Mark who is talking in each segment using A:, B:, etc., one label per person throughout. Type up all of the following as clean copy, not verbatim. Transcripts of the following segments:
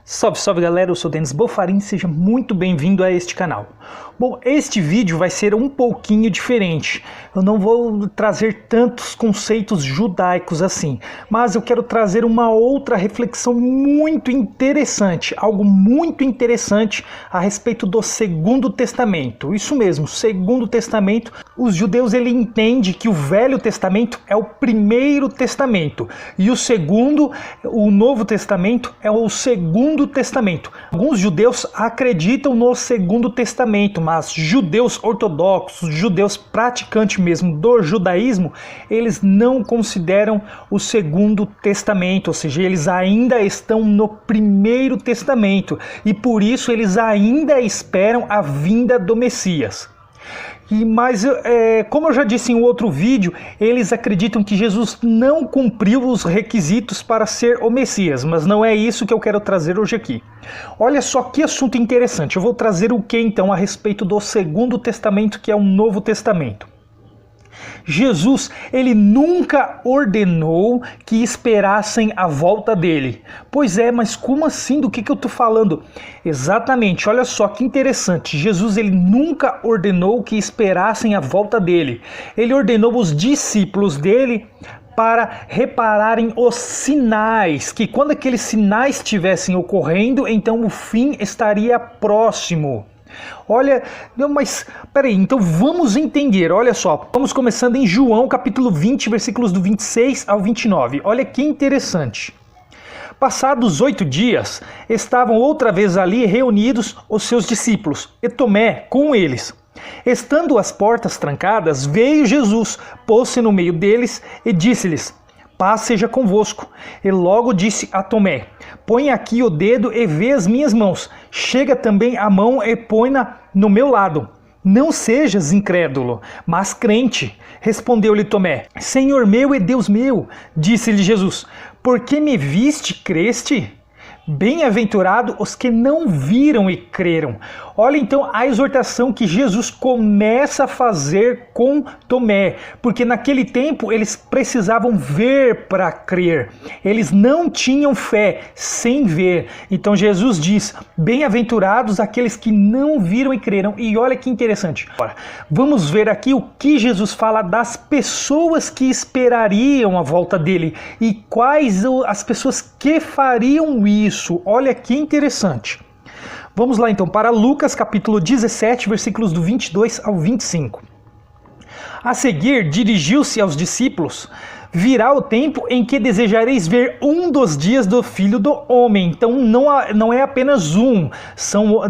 A: Salve, salve galera, eu sou Denis Bofarin, seja muito bem-vindo a este canal. Bom, este vídeo vai ser um pouquinho diferente. Eu não vou trazer tantos conceitos judaicos assim, mas eu quero trazer uma outra reflexão muito interessante, algo muito interessante a respeito do Segundo Testamento. Isso mesmo, Segundo Testamento. Os judeus entendem que o Velho Testamento é o Primeiro Testamento e o segundo, o Novo Testamento, é o Segundo Testamento. Alguns judeus acreditam no Segundo Testamento, mas judeus ortodoxos, judeus praticantes mesmo do judaísmo, eles não consideram o Segundo Testamento, ou seja, eles ainda estão no Primeiro Testamento e por isso eles ainda esperam a vinda do Messias. Mas, como eu já disse em outro vídeo, eles acreditam que Jesus não cumpriu os requisitos para ser o Messias, mas não é isso que eu quero trazer hoje aqui. Olha só que assunto interessante, eu vou trazer o que então a respeito do Segundo Testamento, que é o Novo Testamento. Jesus, ele nunca ordenou que esperassem a volta dele. Pois é, mas como assim? Do que eu estou falando? Exatamente, olha só que interessante. Jesus, ele nunca ordenou que esperassem a volta dele. Ele ordenou os discípulos dele para repararem os sinais, que quando aqueles sinais estivessem ocorrendo, então o fim estaria próximo. Olha, mas peraí, então vamos entender, olha só, vamos começando em João capítulo 20, versículos do 26 ao 29, olha que interessante. Passados 8 dias, estavam outra vez ali reunidos os seus discípulos, e Tomé com eles. Estando as portas trancadas, veio Jesus, pôs-se no meio deles e disse-lhes: paz seja convosco. E logo disse a Tomé: põe aqui o dedo e vê as minhas mãos. Chega também a mão e põe-na no meu lado. Não sejas incrédulo, mas crente. Respondeu-lhe Tomé: Senhor meu e Deus meu. Disse-lhe Jesus: por que me viste, creste? Bem-aventurado os que não viram e creram. Olha então a exortação que Jesus começa a fazer com Tomé, porque naquele tempo eles precisavam ver para crer. Eles não tinham fé sem ver. Então Jesus diz: bem-aventurados aqueles que não viram e creram. E olha que interessante. Vamos ver aqui o que Jesus fala das pessoas que esperariam a volta dele e quais as pessoas que fariam isso. Olha que interessante. Vamos lá então para Lucas capítulo 17, versículos do 22 ao 25. A seguir, dirigiu-se aos discípulos: virá o tempo em que desejareis ver um dos dias do Filho do Homem. Então não é apenas um,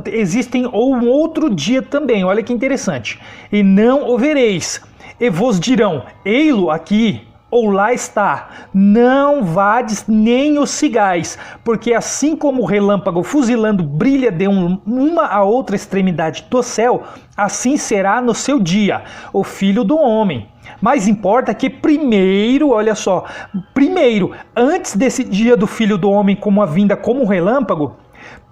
A: existem um outro dia também, olha que interessante. E não o vereis, e vos dirão: ei-lo aqui, ou lá está, não vades nem os sigais, porque assim como o relâmpago fuzilando brilha de uma a outra extremidade do céu, assim será no seu dia o Filho do Homem. Mas importa que primeiro, olha só, antes desse dia do Filho do Homem como a vinda como um relâmpago,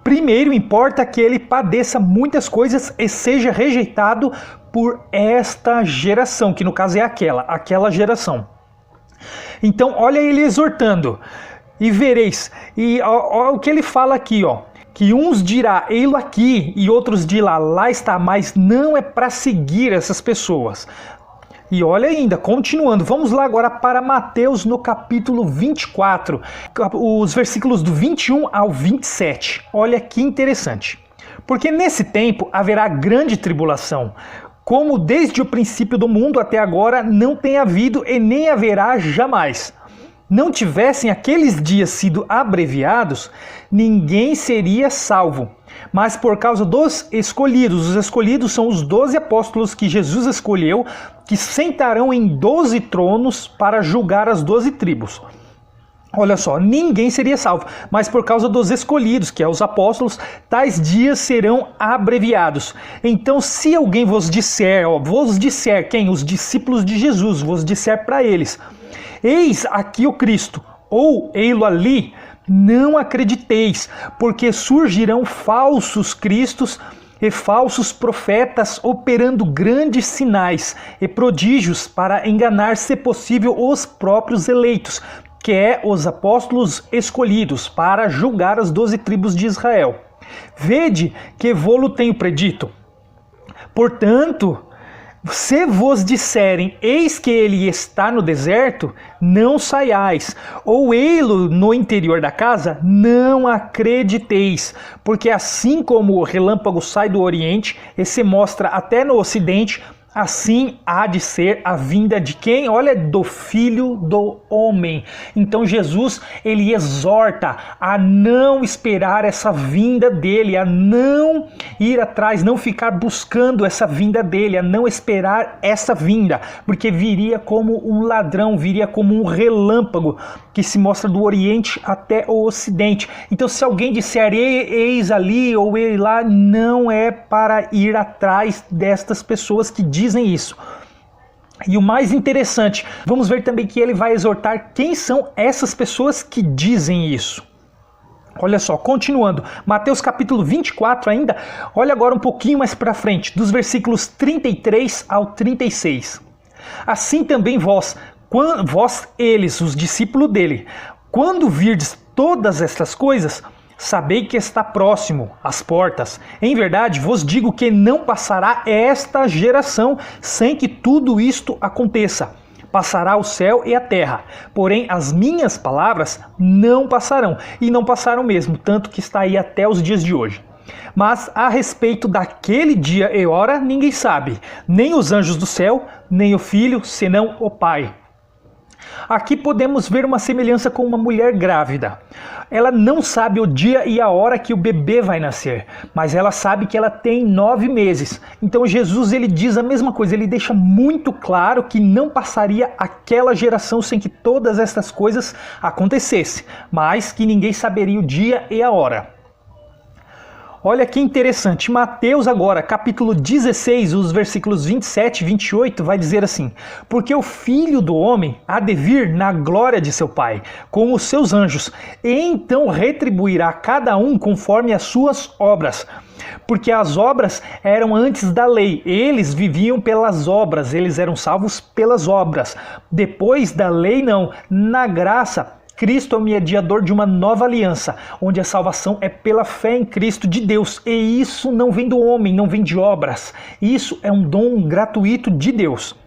A: primeiro importa que ele padeça muitas coisas e seja rejeitado por esta geração, que no caso é aquela geração. Então, olha ele exortando, e vereis, e ó, o que ele fala aqui, ó, que uns dirá, ei-lo aqui, e outros dirá, lá está, mas não é para seguir essas pessoas. E olha ainda, continuando, vamos lá agora para Mateus no capítulo 24, os versículos do 21 ao 27, olha que interessante. Porque nesse tempo haverá grande tribulação, como desde o princípio do mundo até agora não tem havido e nem haverá jamais. Não tivessem aqueles dias sido abreviados, ninguém seria salvo. Mas por causa dos escolhidos, os escolhidos são os 12 apóstolos que Jesus escolheu, que sentarão em 12 tronos para julgar as 12 tribos. Olha só, ninguém seria salvo, mas por causa dos escolhidos, que é os apóstolos, tais dias serão abreviados. Então, se alguém vos disser quem? Os discípulos de Jesus, vos disser para eles: eis aqui o Cristo, ou ei-lo ali, não acrediteis, porque surgirão falsos cristos e falsos profetas operando grandes sinais e prodígios para enganar, se possível, os próprios eleitos. que é os apóstolos escolhidos para julgar as 12 tribos de Israel. Vede que vô-lo tenho predito. Portanto, se vos disserem, eis que ele está no deserto, não saiais, ou ei-lo no interior da casa, não acrediteis, porque assim como o relâmpago sai do oriente e se mostra até no ocidente, assim há de ser a vinda de quem? Olha, do Filho do Homem. Então Jesus, ele exorta a não esperar essa vinda dele, a não ir atrás, não ficar buscando essa vinda dele, a não esperar essa vinda, porque viria como um ladrão, viria como um relâmpago que se mostra do Oriente até o Ocidente. Então se alguém disser, eis ali ou ei lá, não é para ir atrás destas pessoas que dizem isso. E o mais interessante, vamos ver também que ele vai exortar quem são essas pessoas que dizem isso. Olha só, continuando, Mateus capítulo 24 ainda, olha agora um pouquinho mais para frente, dos versículos 33 ao 36. Assim também vós eles, os discípulos dele, quando virdes todas estas coisas, sabei que está próximo às portas. Em verdade, vos digo que não passará esta geração sem que tudo isto aconteça. Passará o céu e a terra, porém as minhas palavras não passarão, e não passaram mesmo, tanto que está aí até os dias de hoje. Mas a respeito daquele dia e hora, ninguém sabe, nem os anjos do céu, nem o Filho, senão o Pai. Aqui podemos ver uma semelhança com uma mulher grávida. Ela não sabe o dia e a hora que o bebê vai nascer, mas ela sabe que ela tem 9 meses. Então Jesus, ele diz a mesma coisa, ele deixa muito claro que não passaria aquela geração sem que todas estas coisas acontecessem, mas que ninguém saberia o dia e a hora. Olha que interessante, Mateus agora, capítulo 16, os versículos 27 e 28, vai dizer assim: porque o Filho do Homem há de vir na glória de seu Pai, com os seus anjos, e então retribuirá cada um conforme as suas obras. Porque as obras eram antes da lei, eles viviam pelas obras, eles eram salvos pelas obras. Depois da lei não, na graça, Cristo é o mediador de uma nova aliança, onde a salvação é pela fé em Cristo de Deus. E isso não vem do homem, não vem de obras. Isso é um dom gratuito de Deus.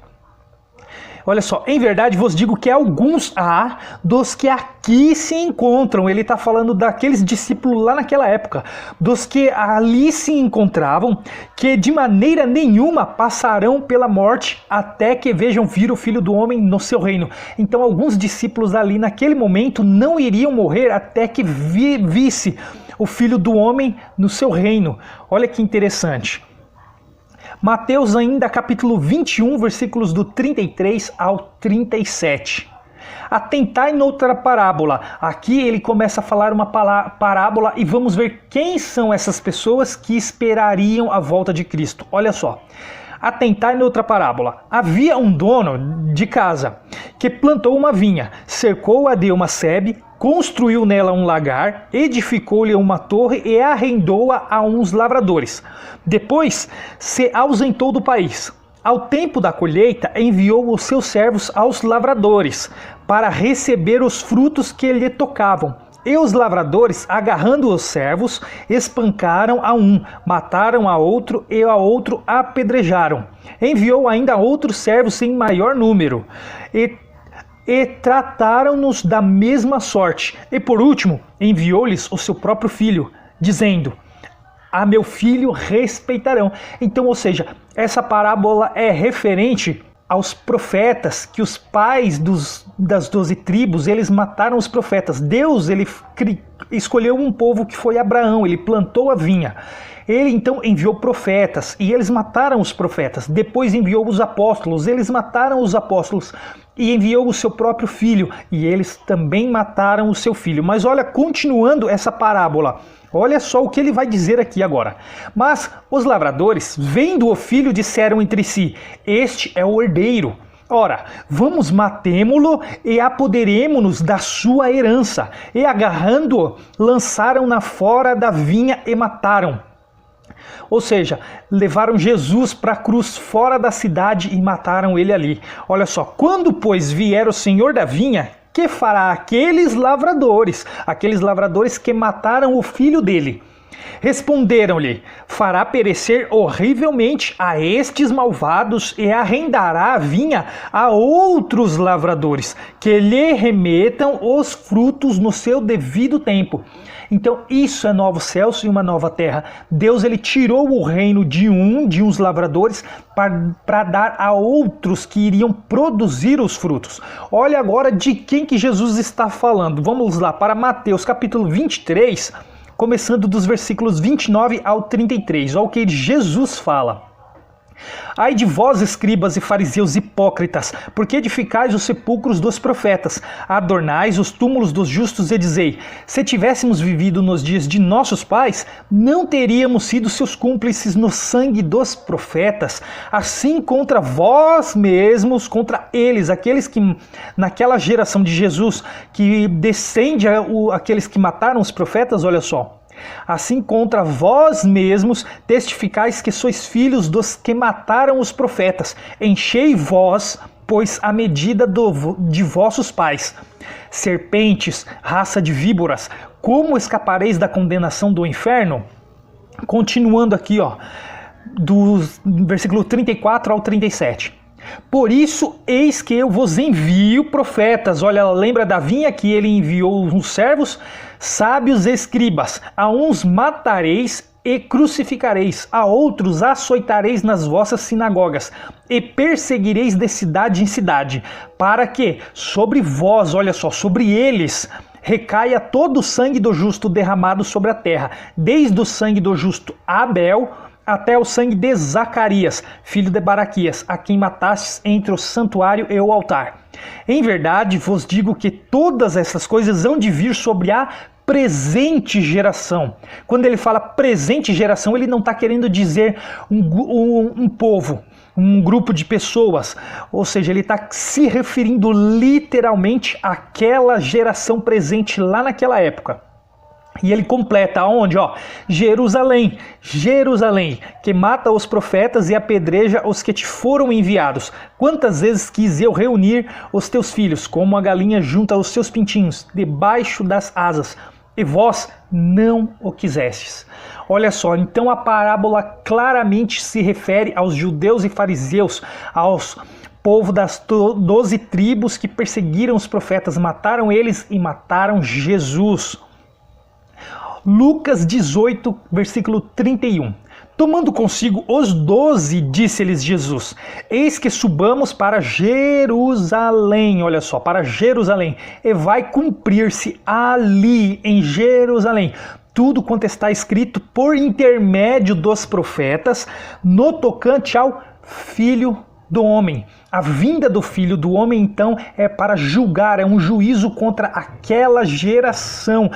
A: Olha só, em verdade vos digo que alguns há dos que aqui se encontram. Ele está falando daqueles discípulos lá naquela época, dos que ali se encontravam, que de maneira nenhuma passarão pela morte até que vejam vir o Filho do Homem no seu reino. Então alguns discípulos ali naquele momento não iriam morrer até que visse o Filho do Homem no seu reino. Olha que interessante. Mateus ainda capítulo 21, versículos do 33 ao 37. Atentai noutra parábola. Aqui ele começa a falar uma parábola e vamos ver quem são essas pessoas que esperariam a volta de Cristo. Olha só. Atentai noutra parábola. Havia um dono de casa que plantou uma vinha, cercou-a de uma sebe, construiu nela um lagar, edificou-lhe uma torre e arrendou-a a uns lavradores. Depois se ausentou do país. Ao tempo da colheita, enviou os seus servos aos lavradores para receber os frutos que lhe tocavam. E os lavradores, agarrando os servos, espancaram a um, mataram a outro e a outro apedrejaram. Enviou ainda outros servos em maior número e trataram-nos da mesma sorte. E por último, enviou-lhes o seu próprio filho, dizendo: a meu filho respeitarão. Então, ou seja, essa parábola é referente aos profetas, que os pais das 12 tribos, eles mataram os profetas. Deus, ele escolheu um povo que foi Abraão, ele plantou a vinha. Ele então enviou profetas e eles mataram os profetas. Depois enviou os apóstolos, eles mataram os apóstolos. E enviou o seu próprio filho e eles também mataram o seu filho. Mas olha, continuando essa parábola, olha só o que ele vai dizer aqui agora. Mas os lavradores, vendo o filho, disseram entre si: este é o herdeiro. Ora, vamos matemo-lo e apoderemo-nos da sua herança. E agarrando-o, lançaram-na fora da vinha e mataram. Ou seja, levaram Jesus para a cruz fora da cidade e mataram ele ali. Olha só, quando pois vier o senhor da vinha, que fará aqueles lavradores que mataram o filho dele? Responderam-lhe: fará perecer horrivelmente a estes malvados e arrendará a vinha a outros lavradores, que lhe remetam os frutos no seu devido tempo. Então isso é novos céus e uma nova terra. Deus ele tirou o reino de uns lavradores para dar a outros que iriam produzir os frutos. Olha agora de quem que Jesus está falando. Vamos lá para Mateus capítulo 23, começando dos versículos 29 ao 33. Olha o que Jesus fala. Ai de vós, escribas e fariseus hipócritas, porque edificais os sepulcros dos profetas, adornais os túmulos dos justos e dizei: se tivéssemos vivido nos dias de nossos pais, não teríamos sido seus cúmplices no sangue dos profetas. Assim contra vós mesmos, contra eles, aqueles que naquela geração de Jesus, que descende aqueles que mataram os profetas, olha só. Assim contra vós mesmos testificais que sois filhos dos que mataram os profetas. Enchei vós, pois, a medida de vossos pais. Serpentes, raça de víboras, como escapareis da condenação do inferno? Continuando aqui, do versículo 34 ao 37. Por isso, eis que eu vos envio profetas. Olha, lembra da vinha que ele enviou uns servos? Sábios escribas, a uns matareis e crucificareis, a outros açoitareis nas vossas sinagogas, e perseguireis de cidade em cidade, para que sobre vós, olha só, sobre eles, recaia todo o sangue do justo derramado sobre a terra, desde o sangue do justo Abel, até o sangue de Zacarias, filho de Baraquias, a quem matastes entre o santuário e o altar. Em verdade vos digo que todas essas coisas hão de vir sobre a presente geração. Quando ele fala presente geração, ele não está querendo dizer um povo, um grupo de pessoas, ou seja, ele está se referindo literalmente àquela geração presente lá naquela época. E ele completa aonde? Jerusalém, Jerusalém, que mata os profetas e apedreja os que te foram enviados. Quantas vezes quis eu reunir os teus filhos, como a galinha junta os seus pintinhos, debaixo das asas, e vós não o quisestes. Olha só, então a parábola claramente se refere aos judeus e fariseus, aos povo das 12 tribos que perseguiram os profetas, mataram eles e mataram Jesus. Lucas 18, versículo 31. Tomando consigo os 12, disse-lhes Jesus: eis que subamos para Jerusalém, olha só, para Jerusalém, e vai cumprir-se ali em Jerusalém tudo quanto está escrito por intermédio dos profetas no tocante ao Filho do Homem. A vinda do Filho do Homem, então, é para julgar, é um juízo contra aquela geração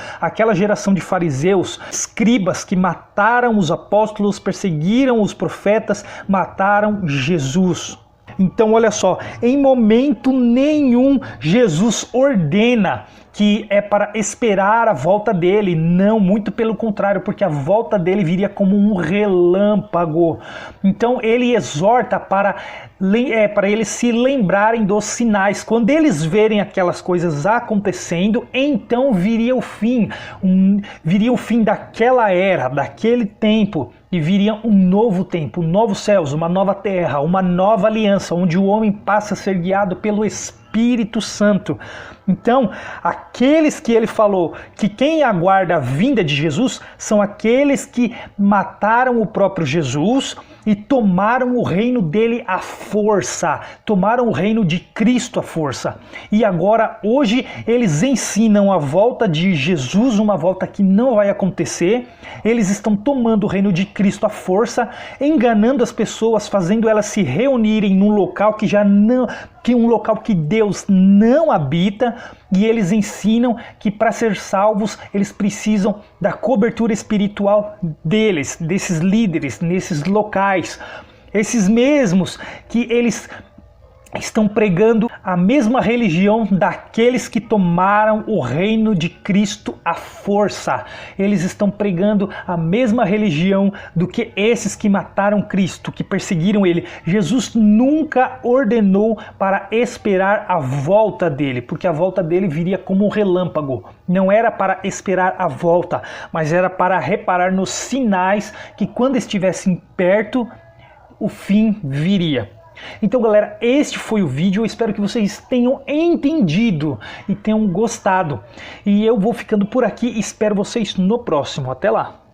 A: de fariseus, escribas que mataram os apóstolos, perseguiram os profetas, mataram Jesus. Então, olha só, em momento nenhum Jesus ordena que é para esperar a volta dele. Não, muito pelo contrário, porque a volta dele viria como um relâmpago. Então ele exorta para eles se lembrarem dos sinais. Quando eles verem aquelas coisas acontecendo, então viria o fim daquela era, daquele tempo. E viria um novo tempo, novos céus, uma nova terra, uma nova aliança, onde o homem passa a ser guiado pelo Espírito Santo. Então, aqueles que ele falou que quem aguarda a vinda de Jesus são aqueles que mataram o próprio Jesus e tomaram o reino dele à força, tomaram o reino de Cristo à força. E agora, hoje, eles ensinam a volta de Jesus, uma volta que não vai acontecer. Eles estão tomando o reino de Cristo à força, enganando as pessoas, fazendo elas se reunirem num local um local que Deus não habita, e eles ensinam que para ser salvos eles precisam da cobertura espiritual deles, desses líderes, nesses locais, esses mesmos que eles estão pregando a mesma religião daqueles que tomaram o reino de Cristo à força. Eles estão pregando a mesma religião do que esses que mataram Cristo, que perseguiram ele. Jesus nunca ordenou para esperar a volta dele, porque a volta dele viria como um relâmpago. Não era para esperar a volta, mas era para reparar nos sinais que quando estivessem perto, o fim viria. Então, galera, este foi o vídeo. Eu espero que vocês tenham entendido e tenham gostado. E eu vou ficando por aqui e espero vocês no próximo. Até lá!